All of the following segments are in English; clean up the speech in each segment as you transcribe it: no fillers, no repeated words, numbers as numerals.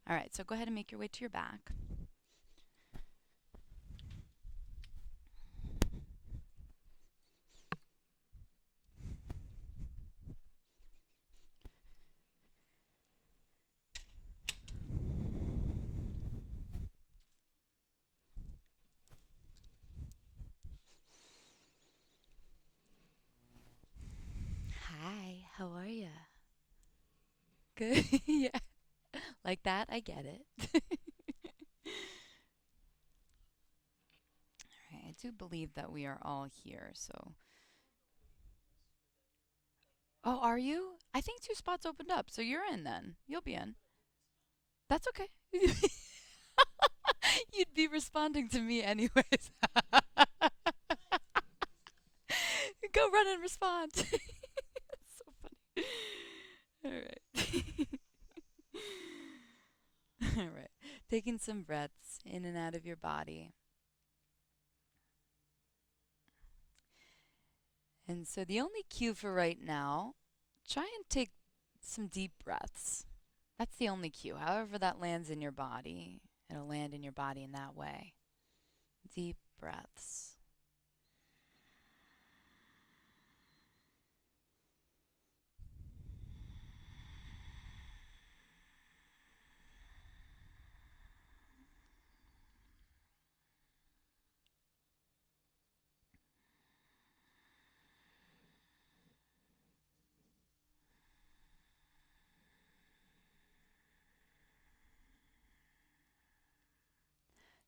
All right, so go ahead and make your way to your back. Hi, how are ya? Good. Yeah. Like that, I get it. All right, I do believe that we are all here, so. Oh, are you? I think two spots opened up, so you're in then. You'll be in. That's okay. You'd be responding to me anyways. Go run and respond. That's so funny. All right. All right. Taking some breaths in and out of your body. And so the only cue for right now, try and take some deep breaths. That's the only cue. However that lands in your body, it'll land in your body in that way. Deep breaths.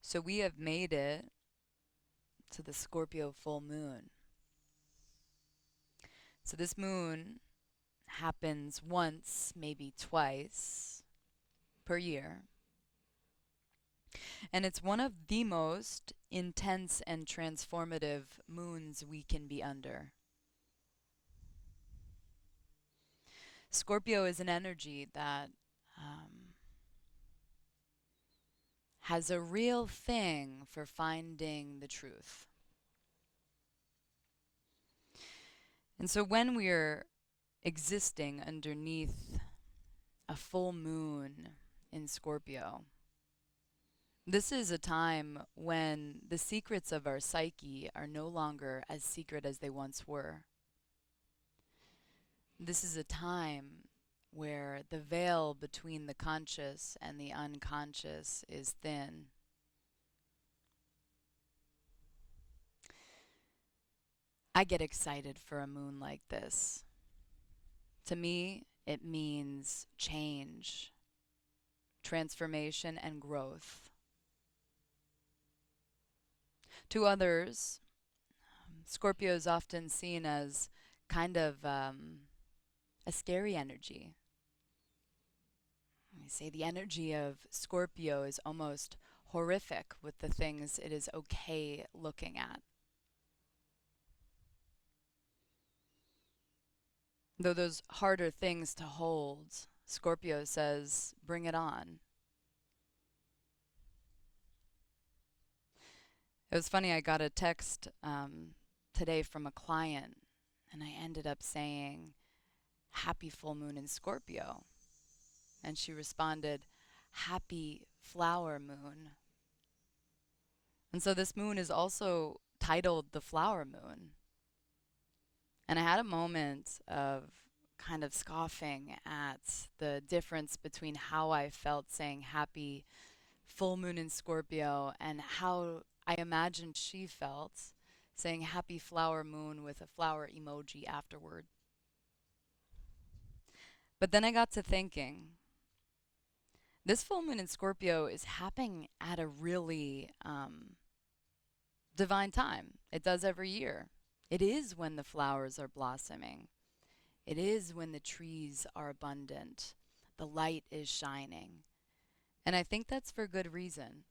So we have made it to the Scorpio full moon. So this moon happens once, maybe twice per year. And it's one of the most intense and transformative moons we can be under. Scorpio is an energy that um, has a real thing for finding the truth. And so when we're existing underneath a full moon in Scorpio, this is a time when the secrets of our psyche are no longer as secret as they once were. This is a time where the veil between the conscious and the unconscious is thin. I get excited for a moon like this. To me, it means change, transformation, and growth. To others, Scorpio is often seen as kind of a scary energy. I say the energy of Scorpio is almost horrific with the things it is okay looking at. Though those harder things to hold, Scorpio says, bring it on. It was funny, I got a text today from a client, and I ended up saying, happy full moon in Scorpio. And she responded, happy flower moon. And so this moon is also titled the flower moon. And I had a moment of kind of scoffing at the difference between how I felt saying happy full moon in Scorpio and how I imagined she felt saying happy flower moon with a flower emoji afterward. But then I got to thinking, this full moon in Scorpio is happening at a really divine time. It does every year. It is when the flowers are blossoming. It is when the trees are abundant. The light is shining. And I think that's for good reason.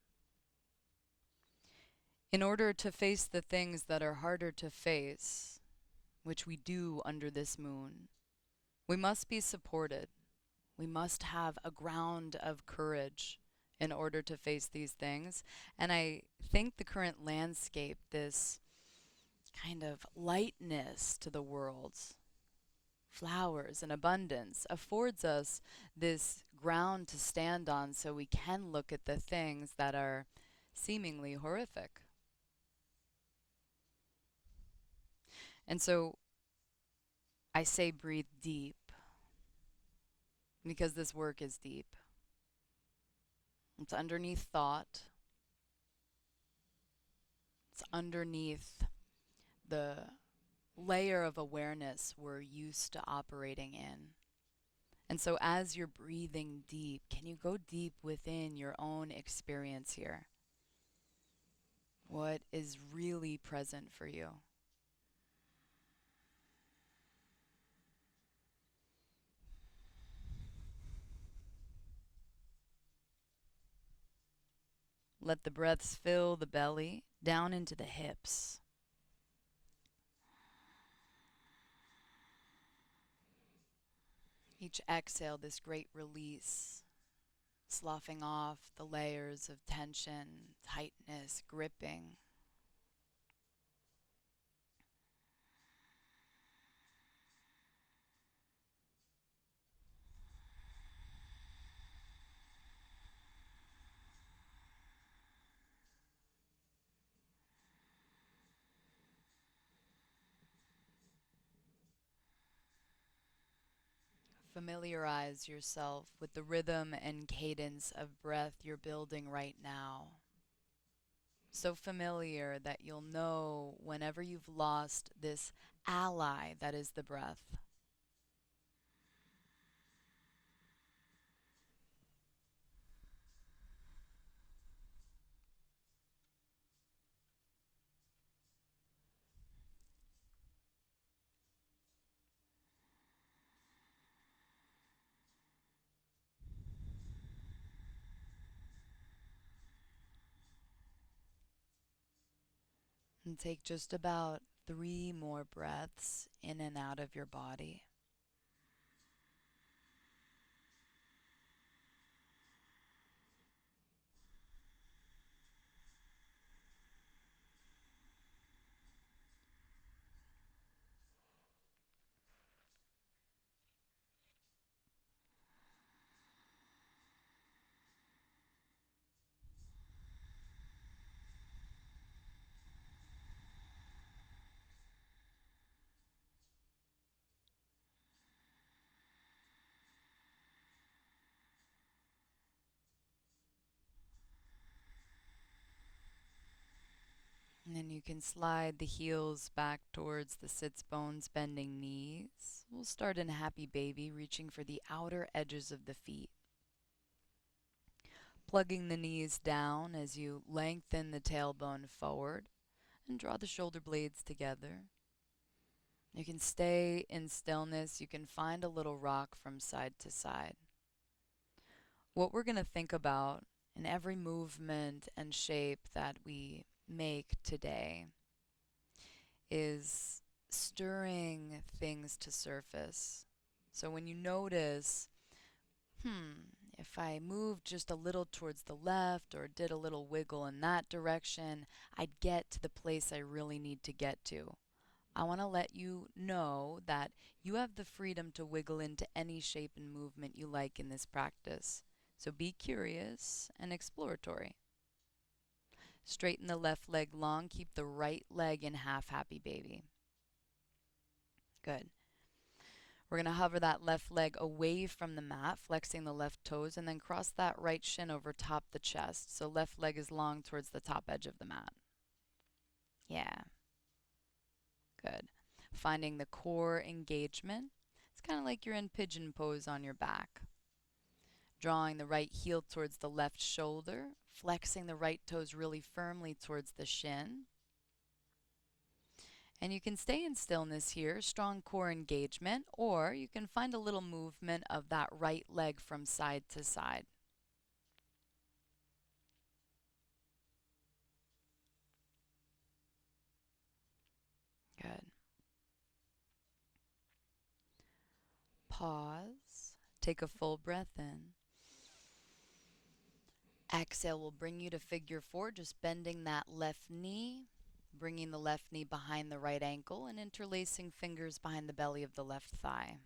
In order to face the things that are harder to face, which we do under this moon, we must be supported. We must have a ground of courage in order to face these things. And I think the current landscape, this kind of lightness to the world, flowers and abundance, affords us this ground to stand on so we can look at the things that are seemingly horrific. And so I say breathe deep because this work is deep. It's underneath thought, it's underneath the layer of awareness we're used to operating in. And so as you're breathing deep, can you go deep within your own experience here? What is really present for you? Let the breaths fill the belly down into the hips. Each exhale, this great release, sloughing off the layers of tension, tightness, gripping. Familiarize yourself with the rhythm and cadence of breath you're building right now. So familiar that you'll know whenever you've lost this ally that is the breath. And take just about 3 more breaths in and out of your body. And then you can slide the heels back towards the sits bones, bending knees. We'll start in happy baby, reaching for the outer edges of the feet. Plugging the knees down as you lengthen the tailbone forward and draw the shoulder blades together. You can stay in stillness. You can find a little rock from side to side. What we're going to think about in every movement and shape that we make today is stirring things to surface. So when you notice, if I moved just a little towards the left or did a little wiggle in that direction, I'd get to the place I really need to get to. I want to let you know that you have the freedom to wiggle into any shape and movement you like in this practice. So be curious and exploratory. Straighten the left leg long. Keep the right leg in half happy baby. Good. We're going to hover that left leg away from the mat, flexing the left toes, and then cross that right shin over top the chest. So left leg is long towards the top edge of the mat. Yeah. Good. Finding the core engagement. It's kind of like you're in pigeon pose on your back. Drawing the right heel towards the left shoulder, flexing the right toes really firmly towards the shin. And you can stay in stillness here, strong core engagement, or you can find a little movement of that right leg from side to side. Good. Pause. Take a full breath in. Exhale will bring you to figure four, just bending that left knee, bringing the left knee behind the right ankle, and interlacing fingers behind the belly of the left thigh.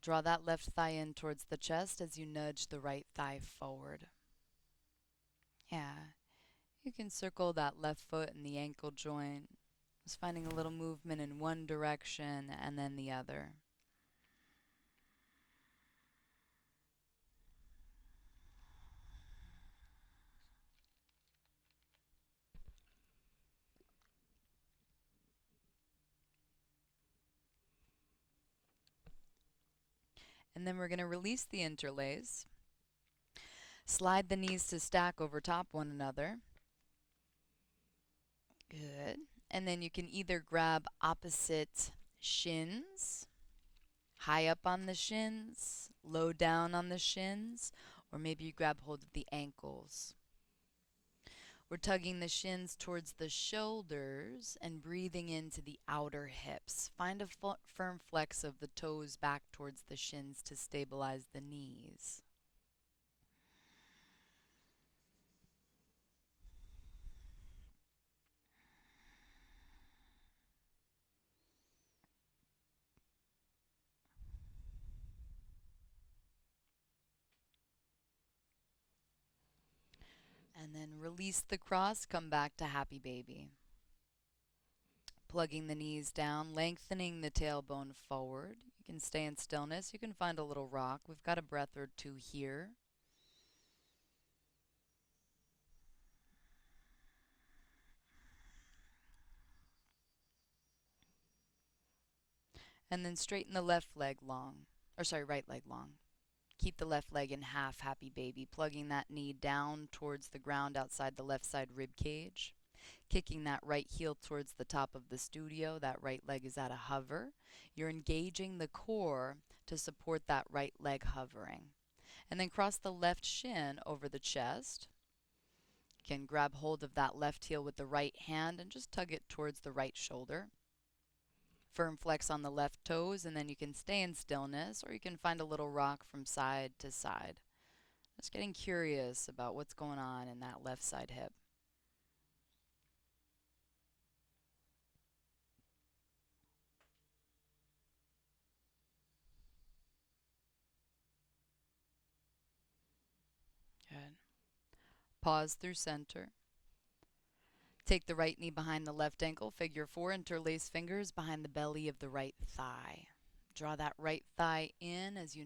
Draw that left thigh in towards the chest as you nudge the right thigh forward. Yeah, you can circle that left foot and the ankle joint. Just finding a little movement in one direction and then the other. And then we're going to release the interlace. Slide the knees to stack over top one another. Good. And then you can either grab opposite shins, high up on the shins, low down on the shins, or maybe you grab hold of the ankles. We're tugging the shins towards the shoulders and breathing into the outer hips. Find a firm flex of the toes back towards the shins to stabilize the knees. And then release the cross, come back to happy baby. Plugging the knees down, lengthening the tailbone forward. You can stay in stillness. You can find a little rock. We've got a breath or two here. And then straighten the left leg long. Right leg long. Keep the left leg in half, happy baby. Plugging that knee down towards the ground outside the left side rib cage. Kicking that right heel towards the top of the studio. That right leg is at a hover. You're engaging the core to support that right leg hovering. And then cross the left shin over the chest. You can grab hold of that left heel with the right hand and just tug it towards the right shoulder. Firm flex on the left toes, and then you can stay in stillness, or you can find a little rock from side to side. Just getting curious about what's going on in that left side hip. Good. Pause through center. Take the right knee behind the left ankle, figure four, interlace fingers behind the belly of the right thigh. Draw that right thigh in as you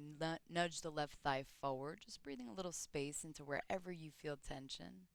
nudge the left thigh forward, just breathing a little space into wherever you feel tension.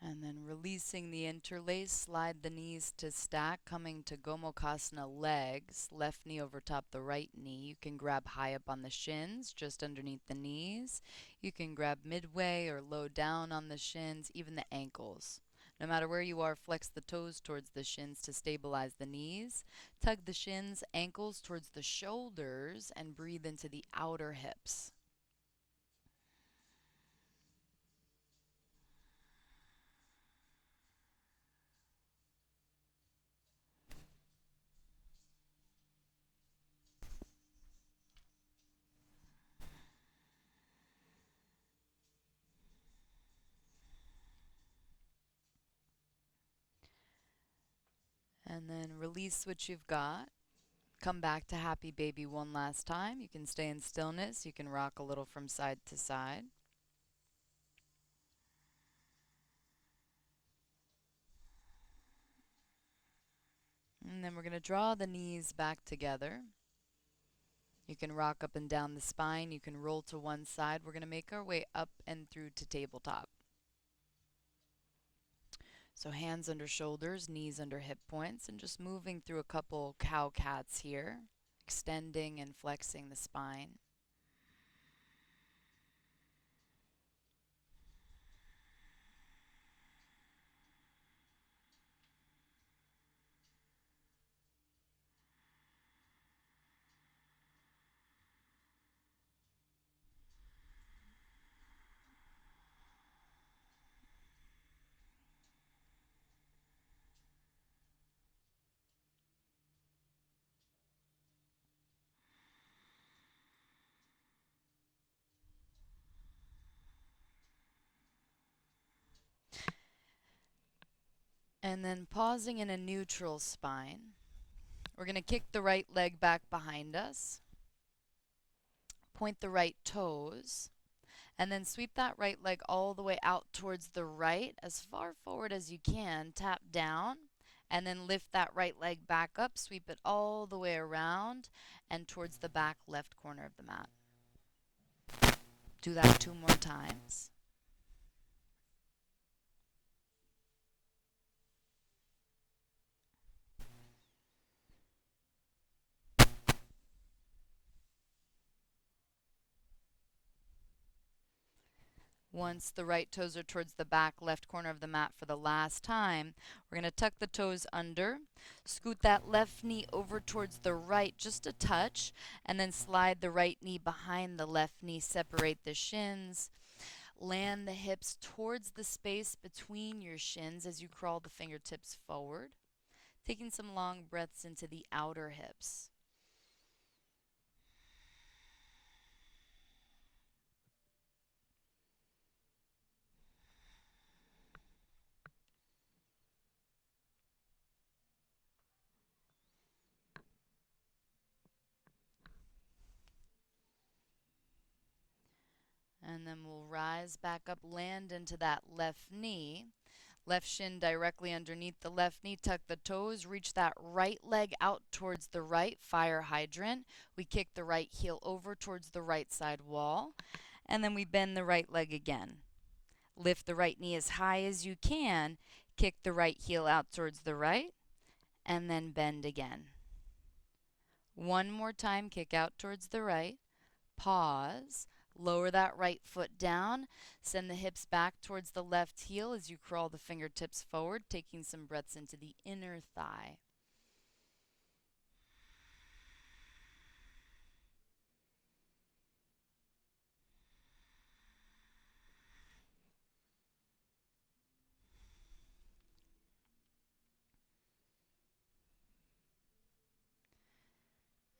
And then releasing the interlace, slide the knees to stack, coming to Gomukhasana legs, left knee over top the right knee. You can grab high up on the shins, just underneath the knees. You can grab midway or low down on the shins, even the ankles. No matter where you are, flex the toes towards the shins to stabilize the knees. Tug the shins, ankles towards the shoulders, and breathe into the outer hips. And then release what you've got. Come back to happy baby one last time. You can stay in stillness. You can rock a little from side to side. And then we're going to draw the knees back together. You can rock up and down the spine. You can roll to one side. We're going to make our way up and through to tabletop. So hands under shoulders, knees under hip points, and just moving through a couple cow cats here, extending and flexing the spine. And then pausing in a neutral spine, we're going to kick the right leg back behind us, point the right toes, and then sweep that right leg all the way out towards the right, as far forward as you can. Tap down, and then lift that right leg back up, sweep it all the way around and towards the back left corner of the mat. Do that 2 more times. Once the right toes are towards the back left corner of the mat for the last time, we're going to tuck the toes under, scoot that left knee over towards the right just a touch, and then slide the right knee behind the left knee, separate the shins, land the hips towards the space between your shins as you crawl the fingertips forward, taking some long breaths into the outer hips. And then we'll rise back up, land into that left knee. Left shin directly underneath the left knee. Tuck the toes. Reach that right leg out towards the right, fire hydrant. We kick the right heel over towards the right side wall. And then we bend the right leg again. Lift the right knee as high as you can. Kick the right heel out towards the right. And then bend again. One more time, kick out towards the right. Pause. Lower that right foot down. Send the hips back towards the left heel as you crawl the fingertips forward, taking some breaths into the inner thigh.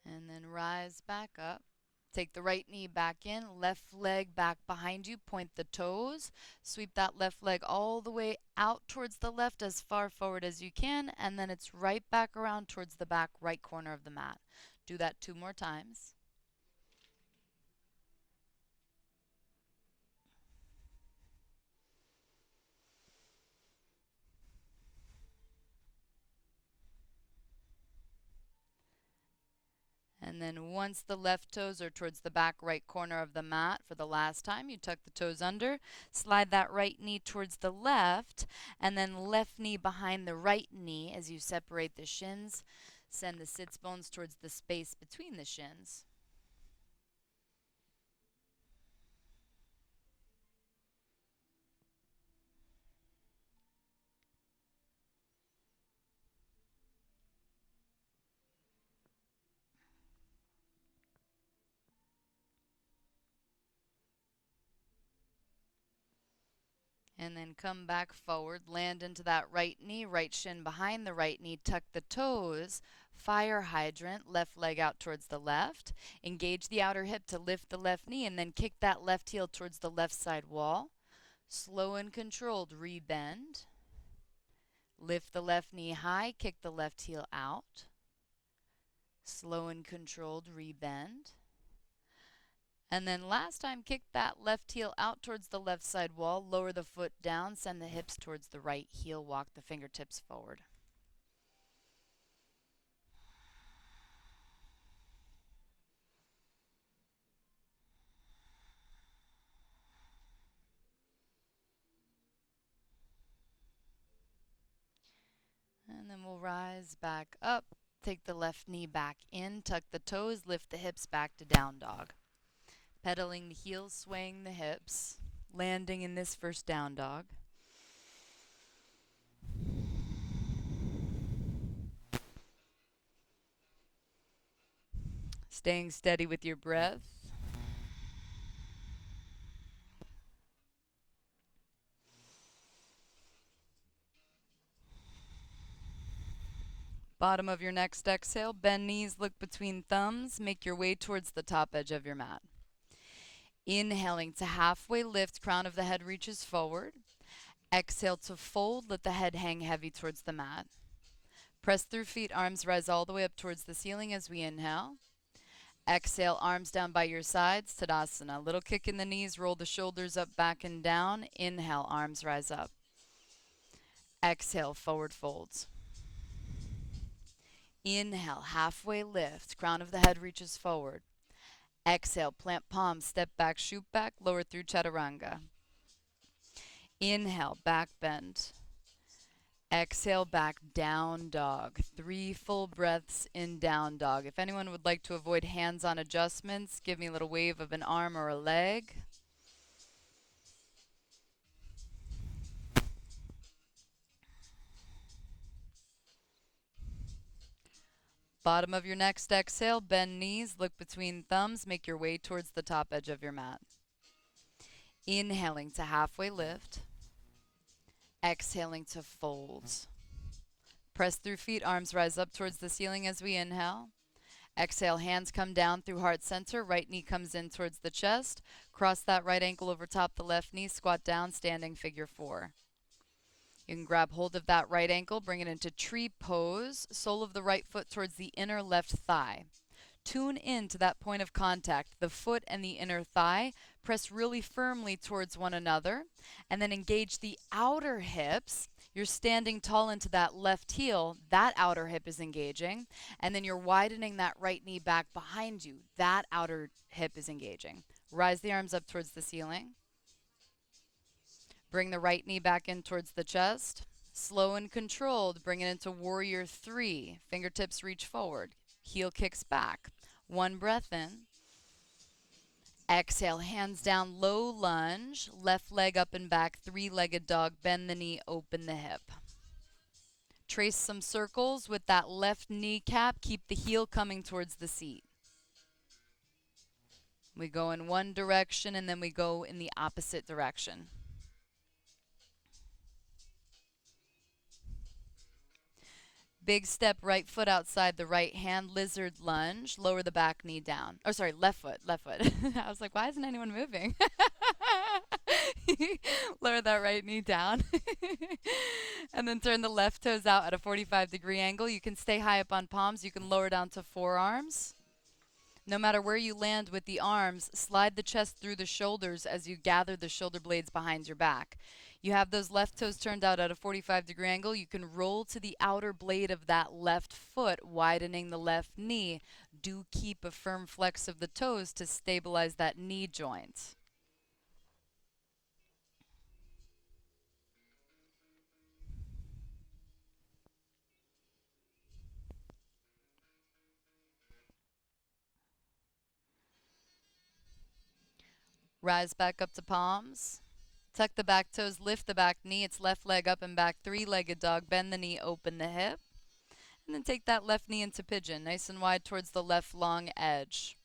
And then rise back up. Take the right knee back in, left leg back behind you, point the toes, sweep that left leg all the way out towards the left as far forward as you can, and then it's right back around towards the back right corner of the mat. Do that 2 more times. And then once the left toes are towards the back right corner of the mat for the last time, you tuck the toes under, slide that right knee towards the left, and then left knee behind the right knee as you separate the shins. Send the sits bones towards the space between the shins. And then come back forward, land into that right knee, right shin behind the right knee, tuck the toes, fire hydrant, left leg out towards the left. Engage the outer hip to lift the left knee and then kick that left heel towards the left side wall. Slow and controlled, rebend. Lift the left knee high, kick the left heel out. Slow and controlled, rebend. And then last time, kick that left heel out towards the left side wall, lower the foot down, send the hips towards the right heel, walk the fingertips forward. And then we'll rise back up, take the left knee back in, tuck the toes, lift the hips back to down dog. Pedaling the heels, swaying the hips, landing in this first down dog. Staying steady with your breath. Bottom of your next exhale, bend knees, look between thumbs, make your way towards the top edge of your mat. Inhaling to halfway lift, crown of the head reaches forward. Exhale to fold, let the head hang heavy towards the mat. Press through feet, arms rise all the way up towards the ceiling as we inhale. Exhale, arms down by your sides, Tadasana. Little kick in the knees, roll the shoulders up, back and down. Inhale, arms rise up. Exhale, forward folds. Inhale, halfway lift, crown of the head reaches forward. Exhale, plant palms, step back, shoot back, lower through chaturanga. Inhale, back bend. Exhale, back down dog. 3 full breaths in down dog. If anyone would like to avoid hands-on adjustments, give me a little wave of an arm or a leg. Bottom of your next exhale, bend knees, look between thumbs, make your way towards the top edge of your mat. Inhaling to halfway lift. Exhaling to fold. Press through feet, arms rise up towards the ceiling as we inhale. Exhale, hands come down through heart center, right knee comes in towards the chest. Cross that right ankle over top the left knee, squat down, standing figure 4. You can grab hold of that right ankle, bring it into tree pose, sole of the right foot towards the inner left thigh. Tune in to that point of contact, the foot and the inner thigh. Press really firmly towards one another, and then engage the outer hips. You're standing tall into that left heel, that outer hip is engaging, and then you're widening that right knee back behind you, that outer hip is engaging. Rise the arms up towards the ceiling. Bring the right knee back in towards the chest. Slow and controlled, bring it into warrior 3. Fingertips reach forward. Heel kicks back. 1 breath in. Exhale, hands down, low lunge. Left leg up and back, 3-legged dog. Bend the knee, open the hip. Trace some circles with that left kneecap. Keep the heel coming towards the seat. We go in one direction and then we go in the opposite direction. Big step, right foot outside the right hand, lizard lunge, lower the back knee down. Oh, sorry, left foot. I was like, why isn't anyone moving? Lower that right knee down. And then turn the left toes out at a 45-degree angle. You can stay high up on palms. You can lower down to forearms. No matter where you land with the arms, slide the chest through the shoulders as you gather the shoulder blades behind your back. You have those left toes turned out at a 45-degree angle. You can roll to the outer blade of that left foot, widening the left knee. Do keep a firm flex of the toes to stabilize that knee joint. Rise back up to palms. Tuck the back toes, lift the back knee. It's left leg up and back, 3-legged dog. Bend the knee, open the hip. And then take that left knee into pigeon, nice and wide towards the left long edge.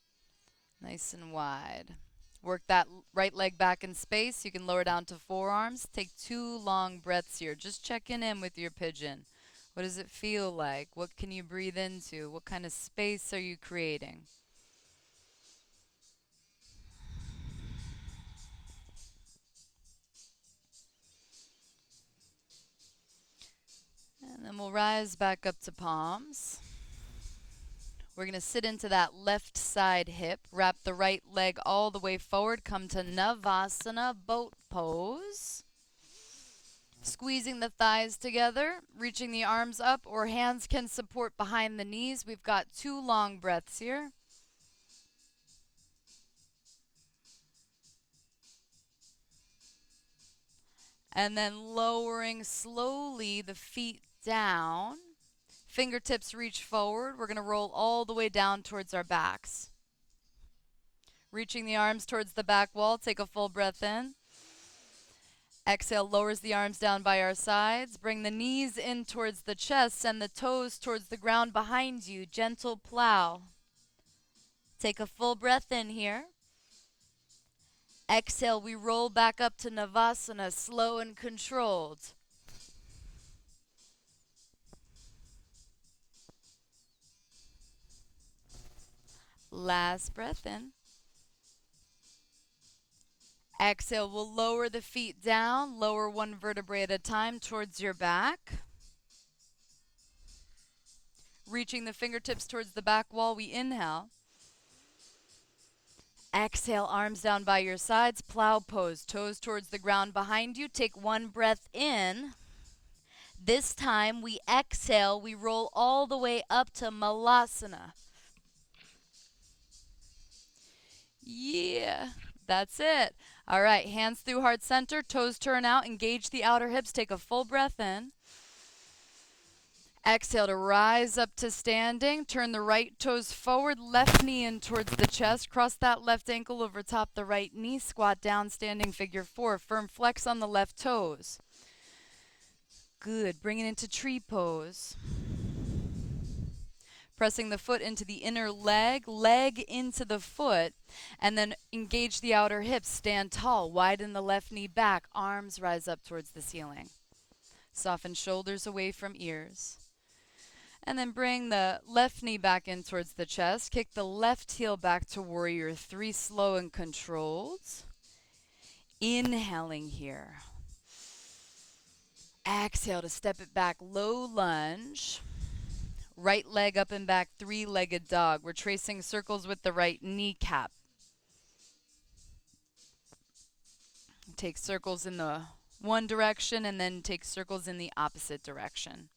Nice and wide. Work that right leg back in space. You can lower down to forearms. Take 2 long breaths here. Just checking in with your pigeon. What does it feel like? What can you breathe into? What kind of space are you creating? And then we'll rise back up to palms. We're going to sit into that left side hip. Wrap the right leg all the way forward. Come to Navasana, boat pose. Squeezing the thighs together, reaching the arms up, or hands can support behind the knees. We've got 2 long breaths here. And then lowering slowly the feet down. Fingertips reach forward. We're going to roll all the way down towards our backs. Reaching the arms towards the back wall. Take a full breath in. Exhale, lowers the arms down by our sides. Bring the knees in towards the chest and the toes towards the ground behind you. Gentle plow. Take a full breath in here. Exhale, we roll back up to Navasana, slow and controlled. Last breath in. Exhale, we'll lower the feet down, lower one vertebrae at a time towards your back. Reaching the fingertips towards the back wall, we inhale. Exhale, arms down by your sides, plow pose, toes towards the ground behind you. Take one breath in. This time we exhale, we roll all the way up to Malasana. Yeah, that's it. All right, hands through heart center, toes turn out, engage the outer hips, take a full breath in. Exhale to rise up to standing. Turn the right toes forward, left knee in towards the chest. Cross that left ankle over top the right knee. Squat down, standing figure four. Firm flex on the left toes. Good. Bring it into tree pose. Pressing the foot into the inner leg, leg into the foot, and then engage the outer hips. Stand tall, widen the left knee back. Arms rise up towards the ceiling. Soften shoulders away from ears. And then bring the left knee back in towards the chest. Kick the left heel back to warrior three, slow and controlled. Inhaling here. Exhale to step it back, low lunge. Right leg up and back, three-legged dog. We're tracing circles with the right kneecap. Take circles in the one direction and then take circles in the opposite direction.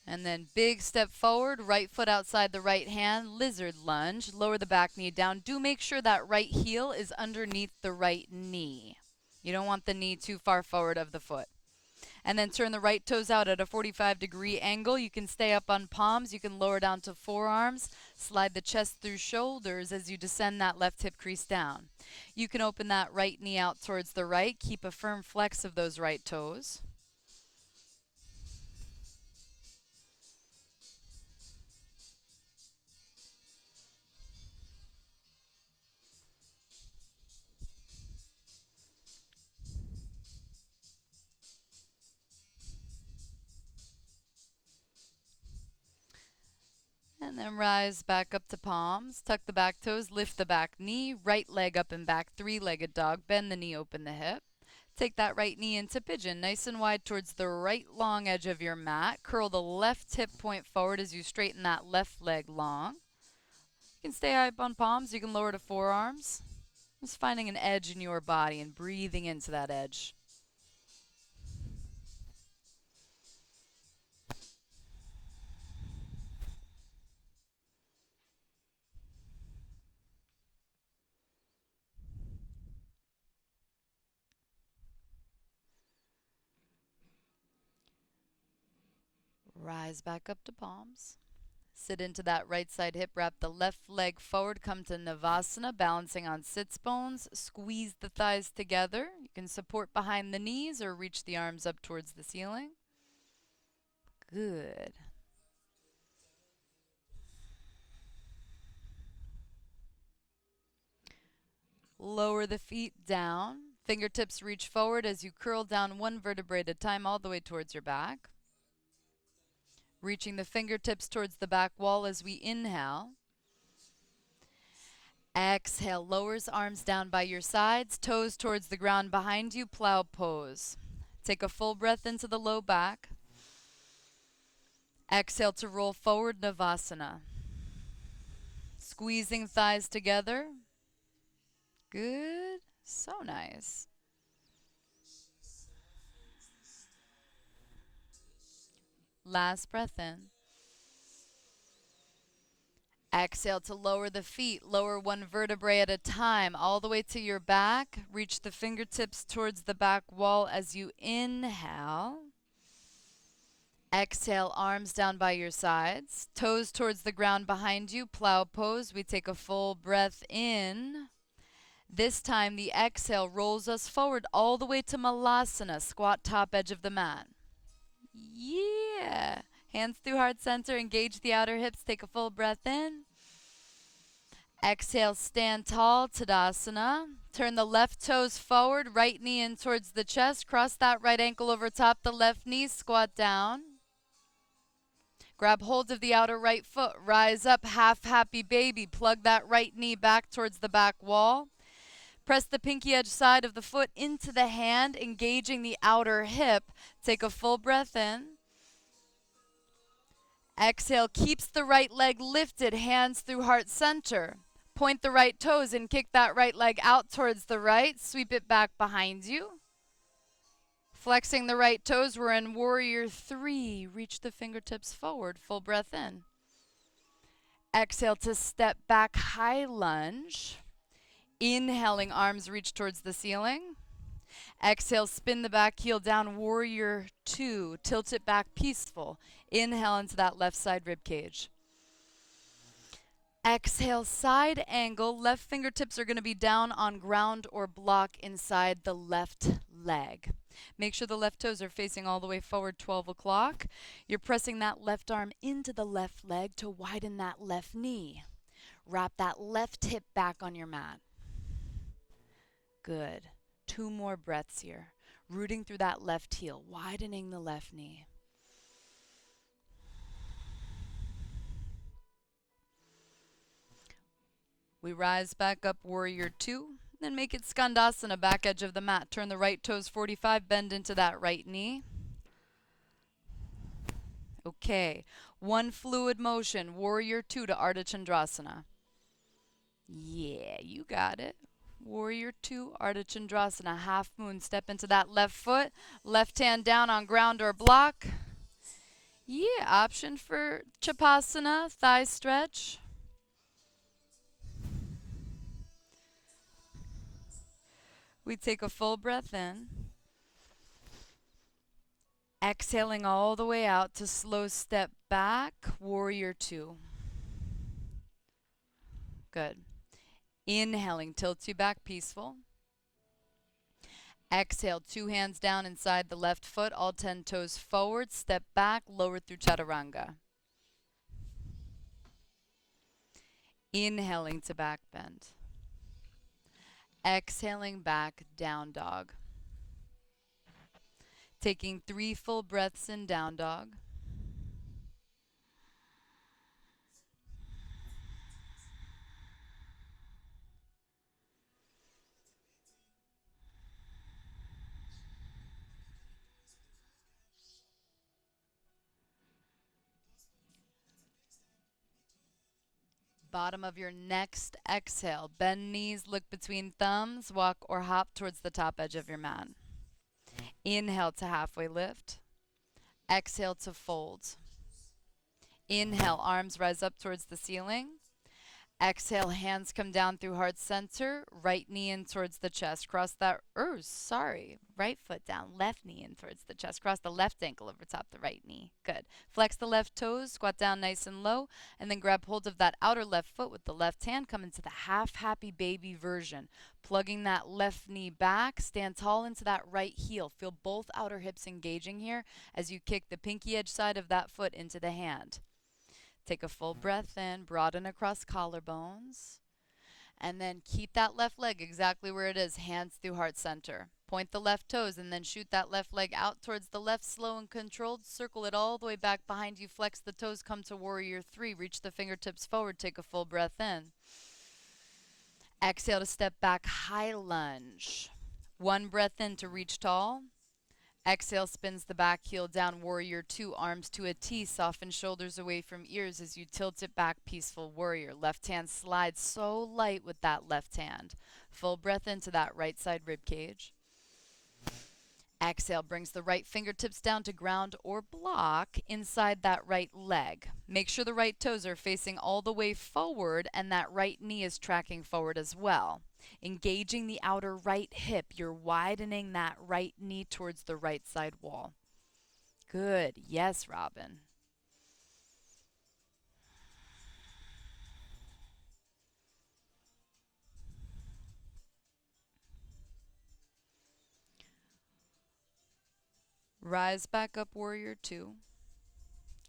And then big step forward, right foot outside the right hand, lizard lunge, lower the back knee down. Do make sure that right heel is underneath the right knee. You don't want the knee too far forward of the foot. And then turn the right toes out at a 45-degree angle. You can stay up on palms. You can lower down to forearms. Slide the chest through shoulders as you descend that left hip crease down. You can open that right knee out towards the right. Keep a firm flex of those right toes. And then rise back up to palms. Tuck the back toes, lift the back knee, right leg up and back, three-legged dog. Bend the knee, open the hip. Take that right knee into pigeon, nice and wide towards the right long edge of your mat. Curl the left hip point forward as you straighten that left leg long. You can stay up on palms. You can lower to forearms. Just finding an edge in your body and breathing into that edge. Rise back up to palms. Sit into that right side hip, wrap the left leg forward, come to Navasana, balancing on sits bones. Squeeze the thighs together. You can support behind the knees or reach the arms up towards the ceiling. Good. Lower the feet down. Fingertips reach forward as you curl down one vertebrae at a time all the way towards your back. Reaching the fingertips towards the back wall as we inhale. Exhale, lowers arms down by your sides, toes towards the ground behind you, plow pose. Take a full breath into the low back. Exhale to roll forward, Navasana. Squeezing thighs together. Good. So nice. Last breath in. Exhale to lower the feet. Lower one vertebrae at a time, all the way to your back. Reach the fingertips towards the back wall as you inhale. Exhale, arms down by your sides. Toes towards the ground behind you. Plow pose. We take a full breath in. This time the exhale rolls us forward all the way to Malasana, squat top edge of the mat. Yeah. Hands through heart center, engage the outer hips, take a full breath in. Exhale, stand tall, Tadasana. Turn the left toes forward, right knee in towards the chest. Cross that right ankle over top the left knee, squat down. Grab hold of the outer right foot. Rise up, half happy baby. Plug that right knee back towards the back wall. Press the pinky edge side of the foot into the hand, engaging the outer hip. Take a full breath in. Exhale, keeps the right leg lifted, hands through heart center. Point the right toes and kick that right leg out towards the right. Sweep it back behind you. Flexing the right toes, we're in warrior three. Reach the fingertips forward, full breath in. Exhale to step back, high lunge. Inhaling, arms reach towards the ceiling. Exhale, spin the back heel down, warrior two. Tilt it back, peaceful. Inhale into that left side rib cage. Exhale, side angle. Left fingertips are going to be down on ground or block inside the left leg. Make sure the left toes are facing all the way forward, 12 o'clock. You're pressing that left arm into the left leg to widen that left knee. Wrap that left hip back on your mat. Good. 2 more breaths here. Rooting through that left heel, widening the left knee. We rise back up, warrior two. Then make it Skandasana, back edge of the mat. Turn the right toes 45, bend into that right knee. Okay, 1 fluid motion, warrior two to Ardha Chandrasana. Yeah, you got it. Warrior two, Ardha Chandrasana, half moon. Step into that left foot, left hand down on ground or block. Yeah, option for Chapasana, thigh stretch. We take a full breath in. Exhaling all the way out to slow step back, warrior two. Good. Inhaling, tilts you back, peaceful. Exhale, 2 hands down inside the left foot, all 10 toes forward, step back, lower through chaturanga. Inhaling to back bend. Exhaling back, down dog. Taking 3 full breaths in down dog. Bottom of your next exhale. Bend knees, look between thumbs, walk or hop towards the top edge of your mat. Inhale to halfway lift. Exhale to fold. Inhale, arms rise up towards the ceiling. Exhale, hands come down through heart center, right knee in towards the chest. Cross that, right foot down, left knee in towards the chest. Cross the left ankle over top the right knee. Good. Flex the left toes, squat down nice and low, and then grab hold of that outer left foot with the left hand. Come into the half happy baby version. Plugging that left knee back, stand tall into that right heel. Feel both outer hips engaging here as you kick the pinky edge side of that foot into the hand. Take a full breath in, broaden across collarbones, and then keep that left leg exactly where it is, hands through heart center. Point the left toes and then shoot that left leg out towards the left, slow and controlled. Circle it all the way back behind you. Flex the toes, come to warrior three. Reach the fingertips forward, take a full breath in. Exhale to step back, high lunge. 1 breath in to reach tall. Exhale, spins the back heel down, warrior two, arms to a T, soften shoulders away from ears as you tilt it back, peaceful warrior. Left hand slides so light with that left hand. Full breath into that right side rib cage. Exhale, brings the right fingertips down to ground or block inside that right leg. Make sure the right toes are facing all the way forward and that right knee is tracking forward as well. Engaging the outer right hip, you're widening that right knee towards the right side wall. Good. Yes, Robin. Rise back up, warrior two.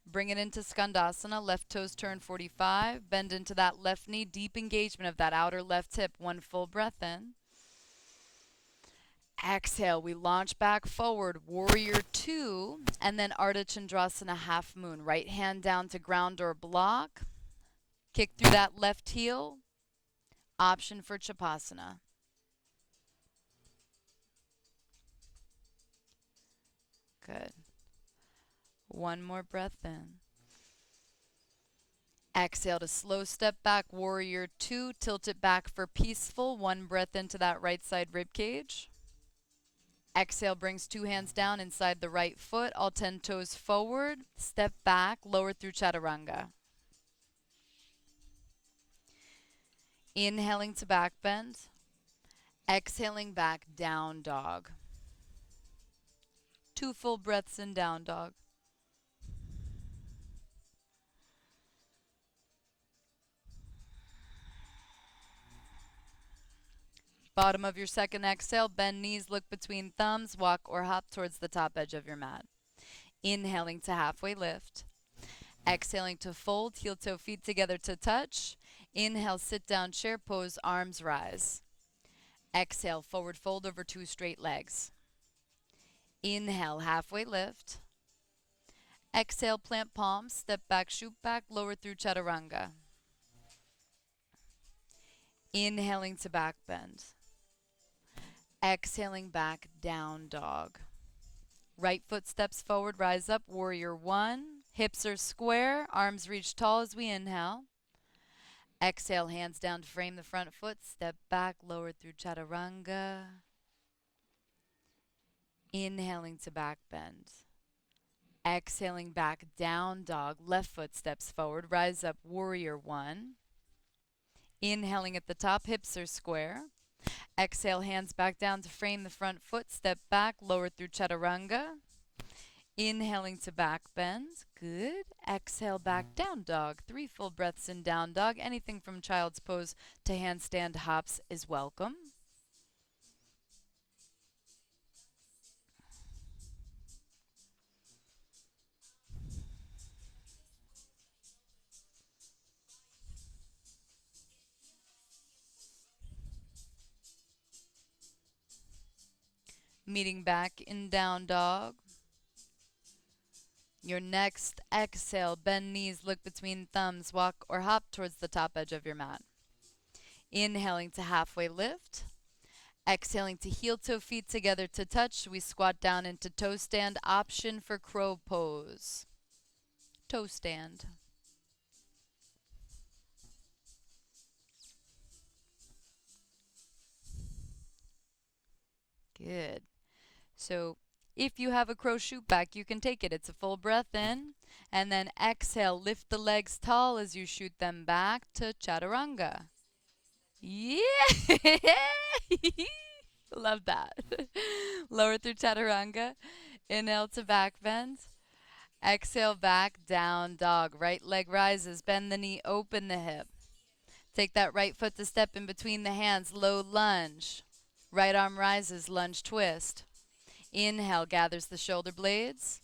Bring it into Skandasana, left toes turn 45, bend into that left knee, deep engagement of that outer left hip, 1 full breath in. Exhale, we launch back forward, warrior two, and then Ardha Chandrasana half moon. Right hand down to ground or block. Kick through that left heel. Option for Chapasana. Good. One more breath in. Exhale to slow step back, warrior two. Tilt it back for peaceful. One breath into that right side rib cage. Exhale brings two hands down inside the right foot, all 10 toes forward. Step back, lower through Chaturanga. Inhaling to back bend. Exhaling back, down dog. 2 full breaths in down dog. Bottom of your second exhale, bend knees, look between thumbs, walk or hop towards the top edge of your mat. Inhaling to halfway lift. Exhaling to fold, heel toe feet together to touch. Inhale, sit down chair pose, arms rise. Exhale, forward fold over 2 straight legs. Inhale, halfway lift. Exhale, plant palms, step back, shoot back, lower through Chaturanga. Inhaling to back bend. Exhaling back, down dog. Right foot steps forward, rise up, warrior one. Hips are square, arms reach tall as we inhale. Exhale, hands down to frame the front foot, step back, lower through Chaturanga. Inhaling to back bend. Exhaling back, down dog, left foot steps forward, rise up, warrior one. Inhaling at the top, hips are square. Exhale, hands back down to frame the front foot, step back, lower through Chaturanga. Inhaling to back bend, good. Exhale, back, down dog. 3 full breaths in down dog. Anything from child's pose to handstand hops is welcome. Meeting back in down dog. Your next exhale, bend knees, look between thumbs, walk or hop towards the top edge of your mat. Inhaling to halfway lift. Exhaling to heel toe feet together to touch. We squat down into toe stand, option for crow pose. Toe stand. Good. So if you have a crow shoot back, you can take it. It's a full breath in. And then exhale, lift the legs tall as you shoot them back to Chaturanga. Yeah! Love that. Lower through Chaturanga. Inhale to back bend. Exhale back, down dog. Right leg rises. Bend the knee, open the hip. Take that right foot to step in between the hands. Low lunge. Right arm rises, lunge twist. Inhale, gathers the shoulder blades.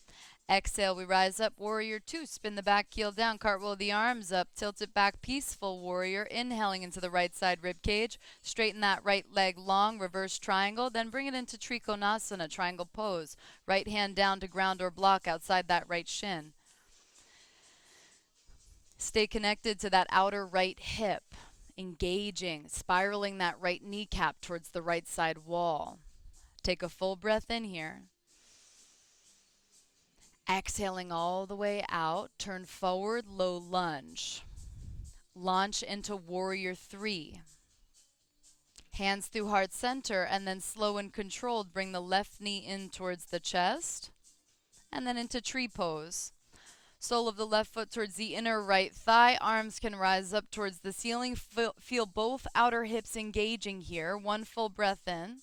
Exhale, we rise up, warrior two. Spin the back heel down, cartwheel the arms up, tilt it back, peaceful warrior. Inhaling into the right side rib cage. Straighten that right leg long, reverse triangle. Then bring it into Trikonasana, triangle pose. Right hand down to ground or block outside that right shin. Stay connected to that outer right hip. Engaging, spiraling that right kneecap towards the right side wall. Take a full breath in here. Exhaling all the way out, turn forward, low lunge. Launch into warrior three. Hands through heart center, and then slow and controlled, bring the left knee in towards the chest, and then into tree pose. Sole of the left foot towards the inner right thigh. Arms can rise up towards the ceiling. Feel both outer hips engaging here. 1 full breath in.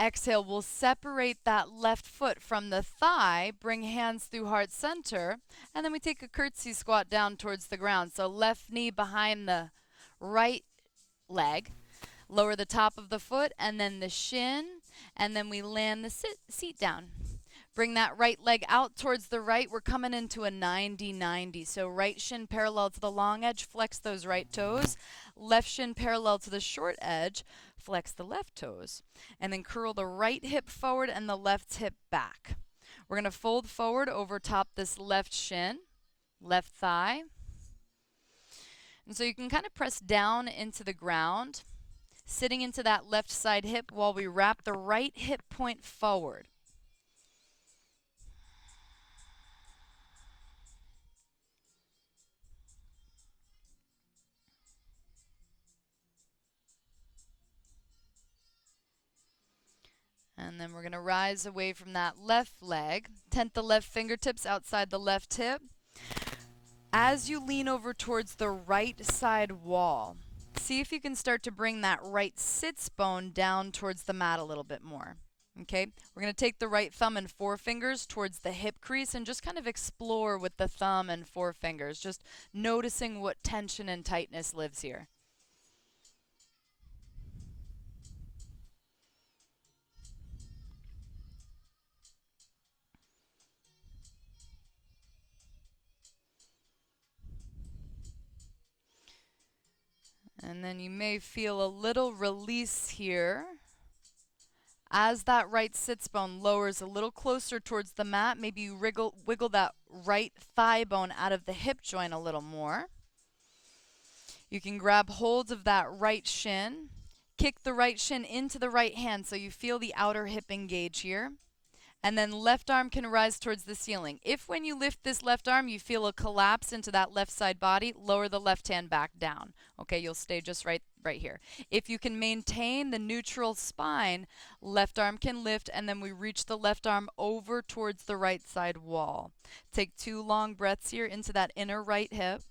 Exhale, we'll separate that left foot from the thigh, bring hands through heart center, and then we take a curtsy squat down towards the ground. So left knee behind the right leg, lower the top of the foot, and then the shin, and then we land the seat down. Bring that right leg out towards the right. We're coming into a 90-90. So right shin parallel to the long edge, flex those right toes. Left shin parallel to the short edge, flex the left toes. And then curl the right hip forward and the left hip back. We're going to fold forward over top this left shin, left thigh. And so you can kind of press down into the ground, sitting into that left side hip while we wrap the right hip point forward. And then we're going to rise away from that left leg. Tent the left fingertips outside the left hip. As you lean over towards the right side wall, see if you can start to bring that right sits bone down towards the mat a little bit more. Okay, we're going to take the right thumb and forefingers towards the hip crease and just kind of explore with the thumb and forefingers, just noticing what tension and tightness lives here. And then you may feel a little release here. As that right sits bone lowers a little closer towards the mat, maybe you wiggle that right thigh bone out of the hip joint a little more. You can grab hold of that right shin, kick the right shin into the right hand so you feel the outer hip engage here. And then left arm can rise towards the ceiling. If when you lift this left arm you feel a collapse into that left side body, lower the left hand back down. Okay, you'll stay just right here. If you can maintain the neutral spine, left arm can lift and then we reach the left arm over towards the right side wall. Take 2 long breaths here into that inner right hip.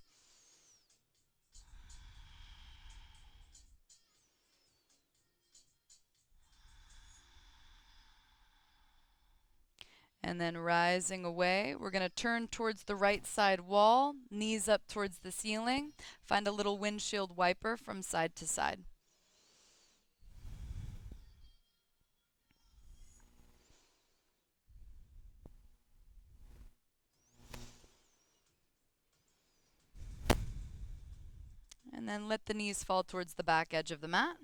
And then rising away, we're going to turn towards the right side wall, knees up towards the ceiling. Find a little windshield wiper from side to side. And then let the knees fall towards the back edge of the mat.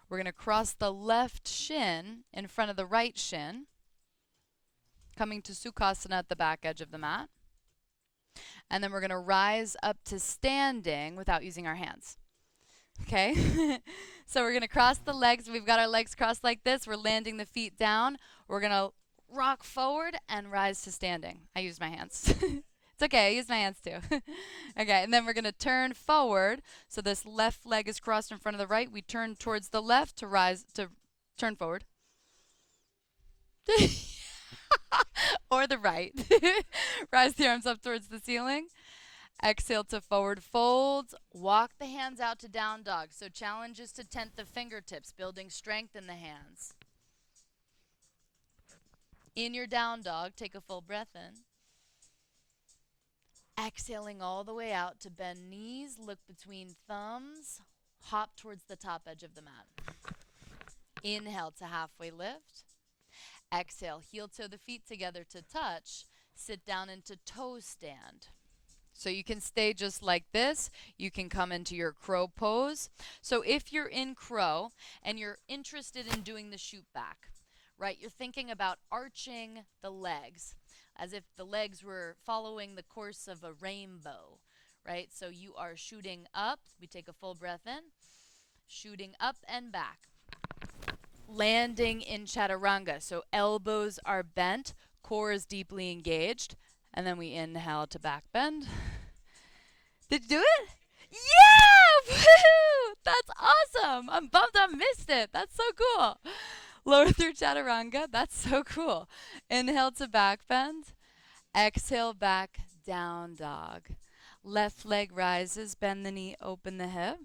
We're going to cross the left shin in front of the right shin, coming to Sukhasana at the back edge of the mat. And then we're going to rise up to standing without using our hands. Okay? So we're going to cross the legs. We've got our legs crossed like this. We're landing the feet down. We're going to rock forward and rise to standing. I use my hands. It's okay. I use my hands too. Okay, and then we're going to turn forward. So this left leg is crossed in front of the right. We turn towards the left to turn forward. Or the right. Rise the arms up towards the ceiling. Exhale to forward fold. Walk the hands out to down dog. So challenge is to tent the fingertips, building strength in the hands. In your down dog, take a full breath in. Exhaling all the way out to bend knees, look between thumbs, hop towards the top edge of the mat. Inhale to halfway lift. Exhale, heel toe the feet together to touch. Sit down into toe stand. So you can stay just like this. You can come into your crow pose. So if you're in crow and you're interested in doing the shoot back, right? You're thinking about arching the legs as if the legs were following the course of a rainbow, right? So you are shooting up. We take a full breath in. Shooting up and back. Landing in chaturanga. So elbows are bent, core is deeply engaged, and then we inhale to back bend. Did you do it? Yeah! Woo! That's awesome. I'm bummed I missed it. That's so cool. Lower through chaturanga. That's so cool. Inhale to back bend. Exhale back down dog. Left leg rises, bend the knee, open the hip.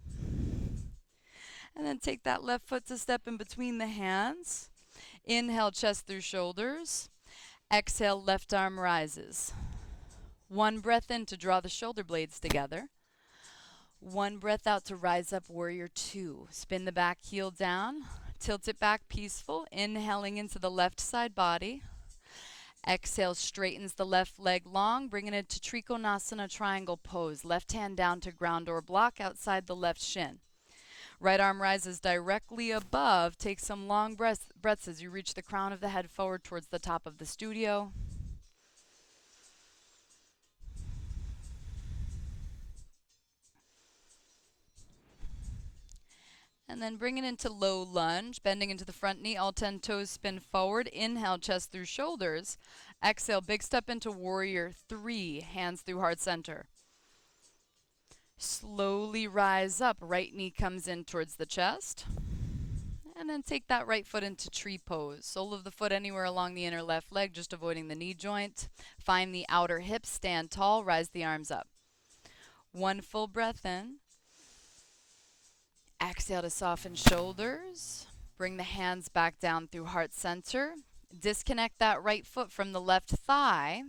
And then take that left foot to step in between the hands. Inhale, chest through shoulders. Exhale, left arm rises. One breath in to draw the shoulder blades together. One breath out to rise up, warrior two. Spin the back heel down. Tilt it back, peaceful. Inhaling into the left side body. Exhale, straightens the left leg long, bringing it to Trikonasana triangle pose. Left hand down to ground or block outside the left shin. Right arm rises directly above. Take some long breaths as you reach the crown of the head forward towards the top of the studio. And then bring it into low lunge, bending into the front knee. All 10 toes spin forward. Inhale, chest through shoulders. Exhale, big step into warrior 3, hands through heart center. Slowly rise up. Right knee comes in towards the chest. And then take that right foot into tree pose. Sole of the foot anywhere along the inner left leg, just avoiding the knee joint. Find the outer hip, stand tall, rise the arms up. One full breath in. Exhale to soften shoulders. Bring the hands back down through heart center. Disconnect that right foot from the left thigh.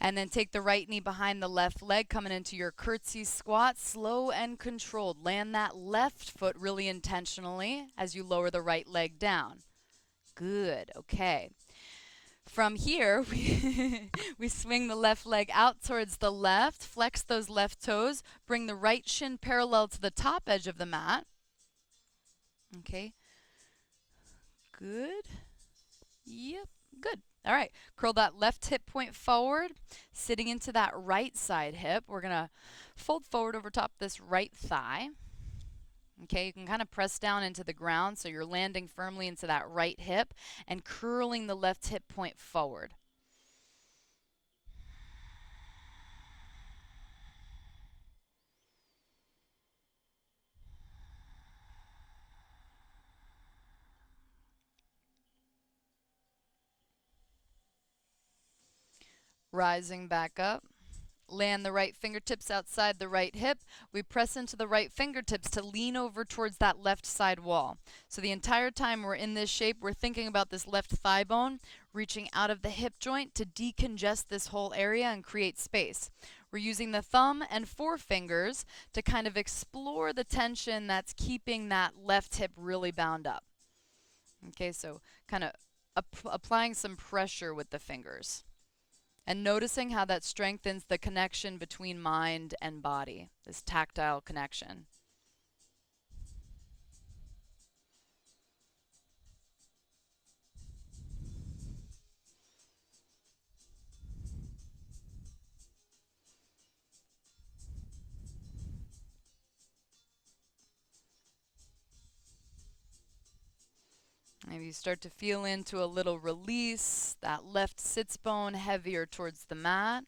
And then take the right knee behind the left leg, coming into your curtsy squat, slow and controlled. Land that left foot really intentionally as you lower the right leg down. Good, okay. From here, we swing the left leg out towards the left, flex those left toes, bring the right shin parallel to the top edge of the mat. Okay. Good. Yep, good. All right, curl that left hip point forward, sitting into that right side hip. We're going to fold forward over top this right thigh. Okay, you can kind of press down into the ground so you're landing firmly into that right hip and curling the left hip point forward. Rising back up. Land the right fingertips outside the right hip. We press into the right fingertips to lean over towards that left side wall. So the entire time we're in this shape, we're thinking about this left thigh bone, reaching out of the hip joint to decongest this whole area and create space. We're using the thumb and forefingers to kind of explore the tension that's keeping that left hip really bound up. Okay, so kind of applying some pressure with the fingers. And noticing how that strengthens the connection between mind and body, this tactile connection. Maybe you start to feel into a little release, that left sits bone heavier towards the mat.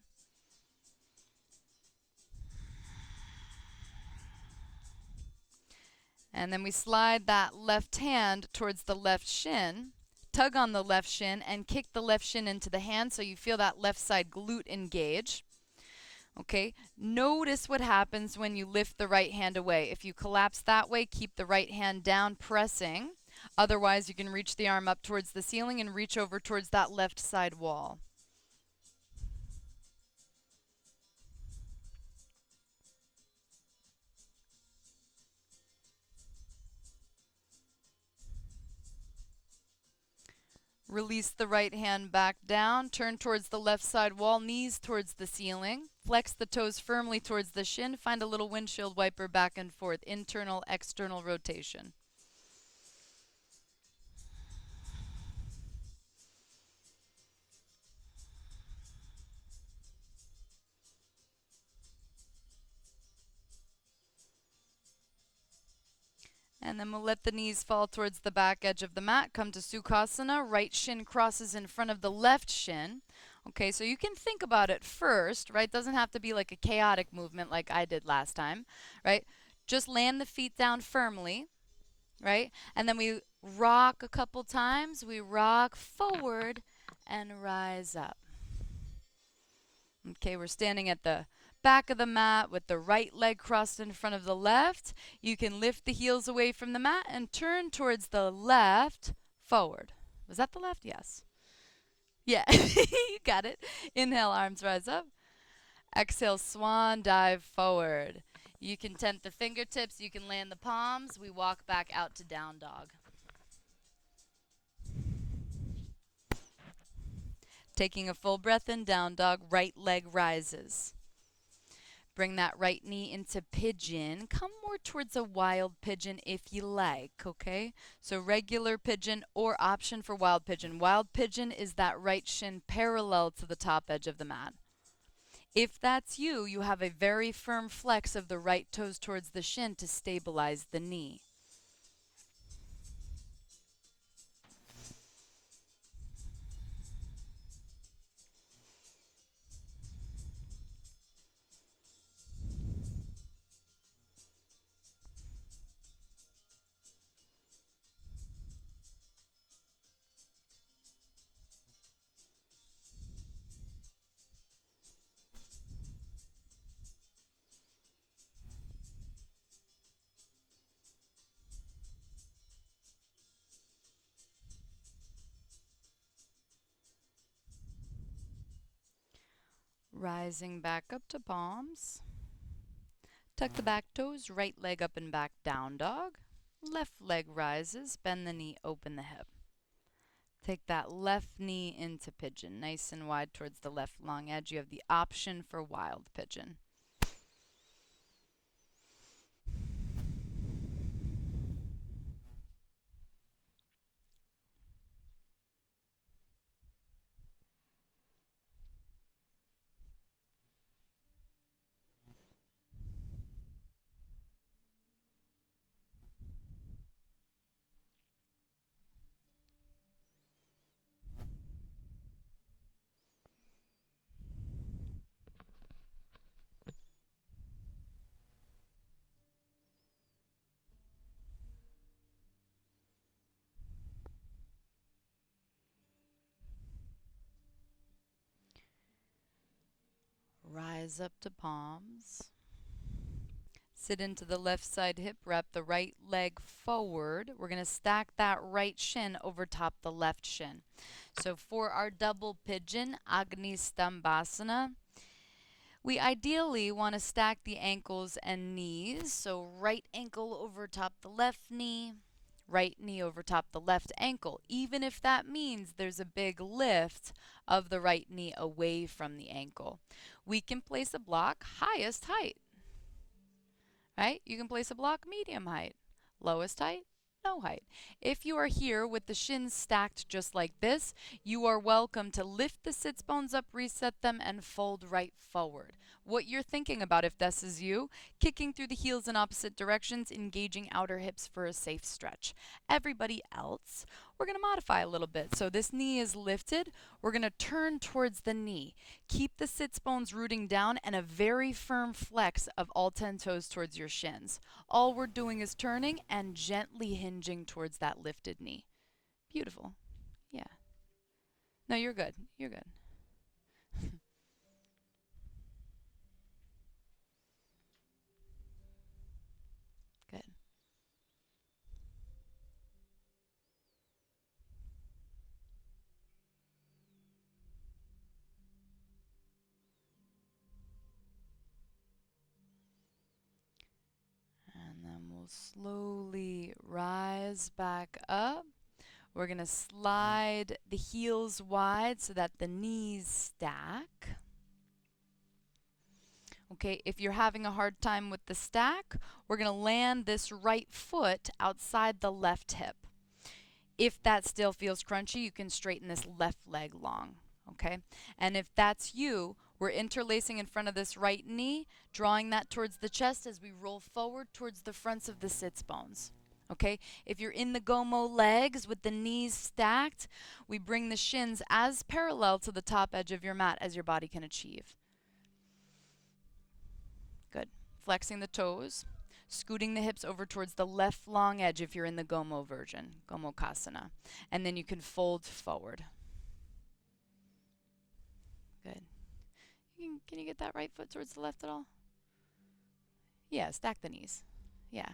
And then we slide that left hand towards the left shin, tug on the left shin, and kick the left shin into the hand so you feel that left side glute engage. Okay, notice what happens when you lift the right hand away. If you collapse that way, keep the right hand down, pressing. Otherwise, you can reach the arm up towards the ceiling and reach over towards that left side wall. Release the right hand back down, turn towards the left side wall, knees towards the ceiling. Flex the toes firmly towards the shin. Find a little windshield wiper back and forth, internal, external rotation. And then we'll let the knees fall towards the back edge of the mat. Come to Sukhasana. Right shin crosses in front of the left shin. Okay, so you can think about it first, right? Doesn't have to be like a chaotic movement like I did last time, right? Just land the feet down firmly, right? And then we rock a couple times. We rock forward and rise up. Okay, we're standing at the back of the mat with the right leg crossed in front of the left. You can lift the heels away from the mat and turn towards the left, forward. Was that the left? Yes. Yeah, you got it. Inhale, arms rise up. Exhale, swan dive forward. You can tent the fingertips, you can land the palms. We walk back out to down dog. Taking a full breath in, down dog, right leg rises. Bring that right knee into pigeon. Come more towards a wild pigeon if you like, okay? So regular pigeon or option for wild pigeon. Wild pigeon is that right shin parallel to the top edge of the mat. If that's you, you have a very firm flex of the right toes towards the shin to stabilize the knee. Rising back up to palms. Tuck the back toes, right leg up and back, down dog. Left leg rises, bend the knee, open the hip. Take that left knee into pigeon, nice and wide towards the left long edge. You have the option for wild pigeon. Rise up to palms. Sit into the left side hip, wrap the right leg forward. We're going to stack that right shin over top the left shin. So for our double pigeon, Agni Stambhasana, we ideally want to stack the ankles and knees. So right ankle over top the left knee, right knee over top the left ankle, even if that means there's a big lift of the right knee away from the ankle. We can place a block highest height, right? You can place a block medium height, lowest height, no height. If you are here with the shins stacked just like this, you are welcome to lift the sits bones up, reset them, and fold right forward. What you're thinking about, if this is you, kicking through the heels in opposite directions, engaging outer hips for a safe stretch. Everybody else, we're going to modify a little bit. So this knee is lifted. We're going to turn towards the knee. Keep the sits bones rooting down and a very firm flex of all 10 toes towards your shins. All we're doing is turning and gently hinging towards that lifted knee. Beautiful. Yeah. No, you're good. You're good. Good. And then we'll slowly rise back up. We're going to slide the heels wide so that the knees stack. Okay, if you're having a hard time with the stack, we're going to land this right foot outside the left hip. If that still feels crunchy, you can straighten this left leg long, okay? And if that's you, we're interlacing in front of this right knee, drawing that towards the chest as we roll forward towards the fronts of the sits bones. Okay, if you're in the gomo legs with the knees stacked, we bring the shins as parallel to the top edge of your mat as your body can achieve. Good. Flexing the toes, scooting the hips over towards the left long edge if you're in the gomo version, gomo kasana. And then you can fold forward. Good. Can you get that right foot towards the left at all? Yeah, stack the knees. Yeah.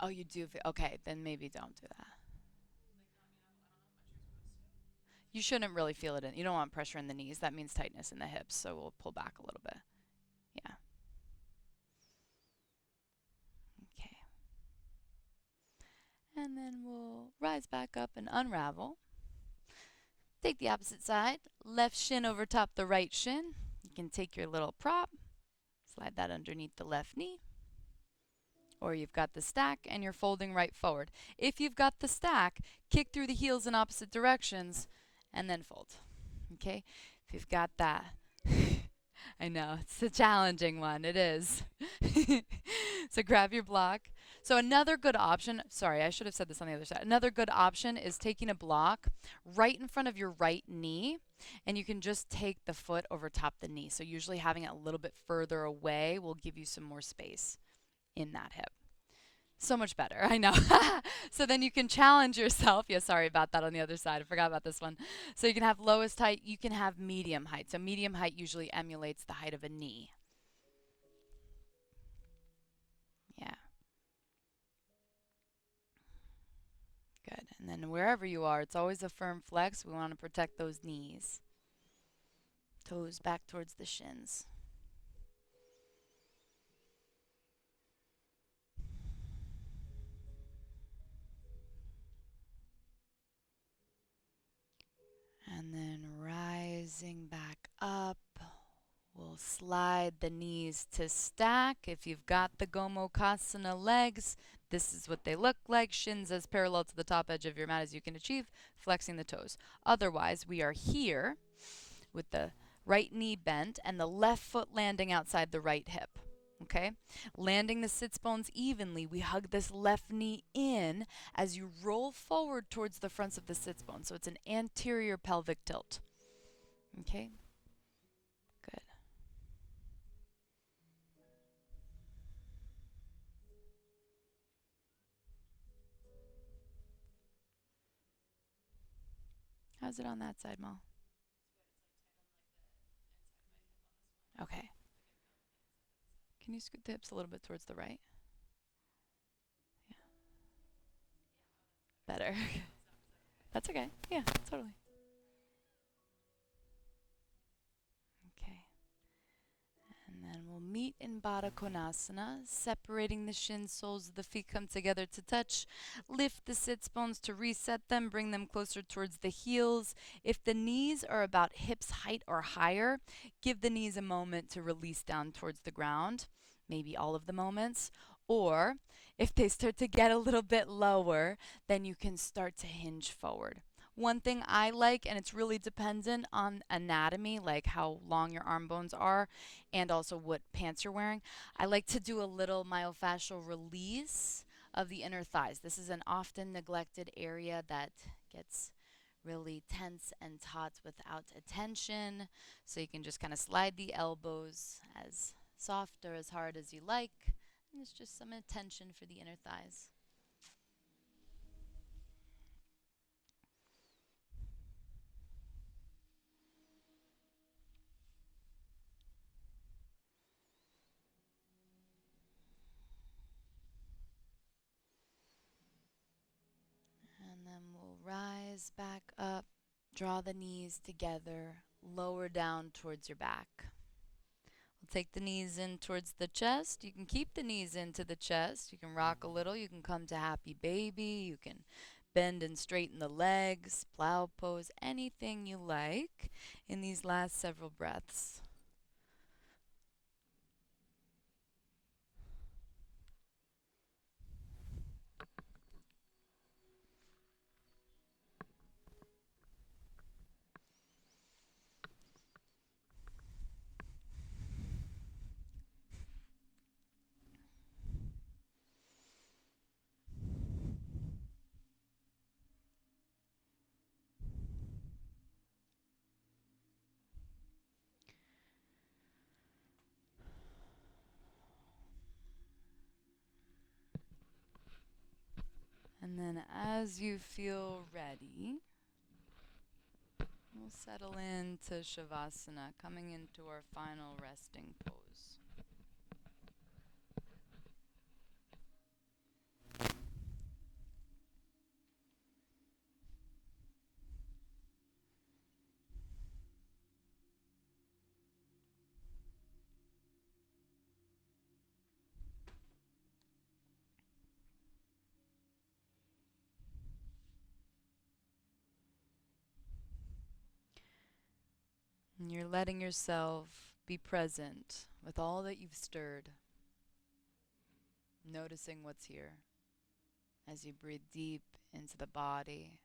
Oh, you do? Okay, then maybe don't do that. You shouldn't really feel it in. You don't want pressure in the knees. That means tightness in the hips, so we'll pull back a little bit. Yeah. Okay. And then we'll rise back up and unravel. Take the opposite side. Left shin over top the right shin. You can take your little prop, slide that underneath the left knee. Or you've got the stack and you're folding right forward. If you've got the stack, kick through the heels in opposite directions and then fold. Okay? If you've got that. I know, it's a challenging one. It is. So grab your block. So another good option, sorry, I should have said this on the other side. Another good option is taking a block right in front of your right knee, and you can just take the foot over top the knee. So usually having it a little bit further away will give you some more space in that hip. So much better, I know. So then you can challenge yourself. Yeah, sorry about that on the other side. I forgot about this one. So you can have lowest height, you can have medium height. So medium height usually emulates the height of a knee. Yeah. Good. And then wherever you are, it's always a firm flex. We want to protect those knees. Toes back towards the shins. And then rising back up, we'll slide the knees to stack. If you've got the Gomukhasana legs, this is what they look like. Shins as parallel to the top edge of your mat as you can achieve, flexing the toes. Otherwise, we are here with the right knee bent and the left foot landing outside the right hip. Okay? Landing the sits bones evenly, we hug this left knee in as you roll forward towards the fronts of the sits bones. So it's an anterior pelvic tilt. Okay? Good. How's it on that side, Mo? Okay. Can you scoot the hips a little bit towards the right? Yeah. Better. That's okay. Yeah, totally. Okay. And then we'll meet in Baddha Konasana, separating the shin soles of the feet come together to touch. Lift the sits bones to reset them, bring them closer towards the heels. If the knees are about hips height or higher, give the knees a moment to release down towards the ground, maybe all of the moments. Or if they start to get a little bit lower, then you can start to hinge forward. One thing I like, and it's really dependent on anatomy, like how long your arm bones are and also what pants you're wearing, I like to do a little myofascial release of the inner thighs. This is an often neglected area that gets really tense and taut without attention. So you can just kind of slide the elbows as soft or as hard as you like. And it's just some attention for the inner thighs. And then we'll rise back up, draw the knees together, lower down towards your back. We'll take the knees in towards the chest. You can keep the knees into the chest. You can rock a little. You can come to happy baby. You can bend and straighten the legs, plow pose, anything you like in these last several breaths. And then as you feel ready, we'll settle into Shavasana, coming into our final resting pose. And you're letting yourself be present with all that you've stirred, noticing what's here as you breathe deep into the body.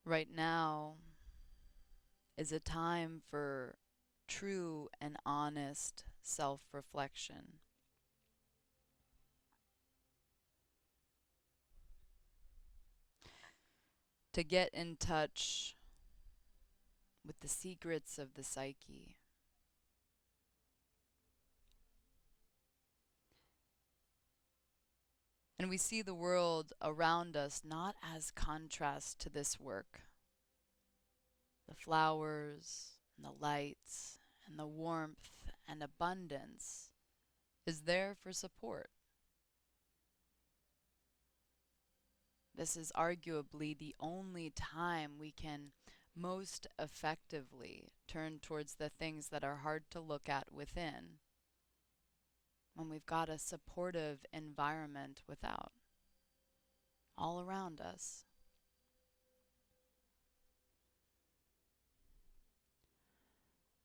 Right now is a time for true and honest self reflection, to get in touch with the secrets of the psyche. And we see the world around us not as contrast to this work. The flowers and the lights and the warmth and abundance is there for support. This is arguably the only time we can most effectively turn towards the things that are hard to look at within, when we've got a supportive environment without, all around us.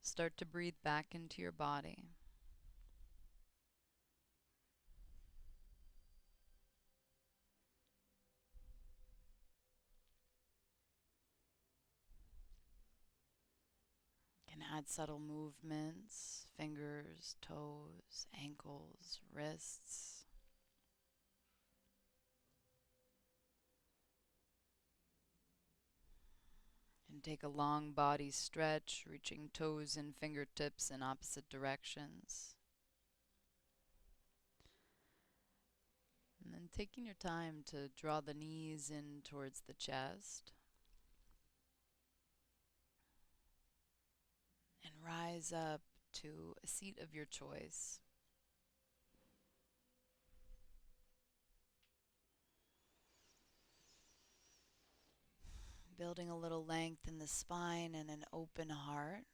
Start to breathe back into your body. You can add subtle movements, fingers, toes, ankles, wrists. And take a long body stretch, reaching toes and fingertips in opposite directions. And then And taking your time to draw the knees in towards the chest and rise up to a seat of your choice. Building a little length in the spine and an open heart.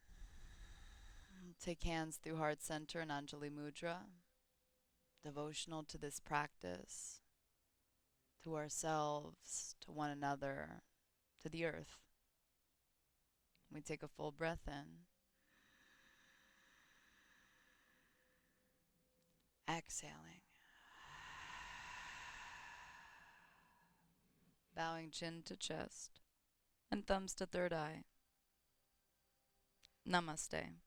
Take hands through heart center and Anjali Mudra, devotional to this practice, to ourselves, to one another, to the earth. We take a full breath in. Exhaling. Bowing chin to chest and thumbs to third eye. Namaste.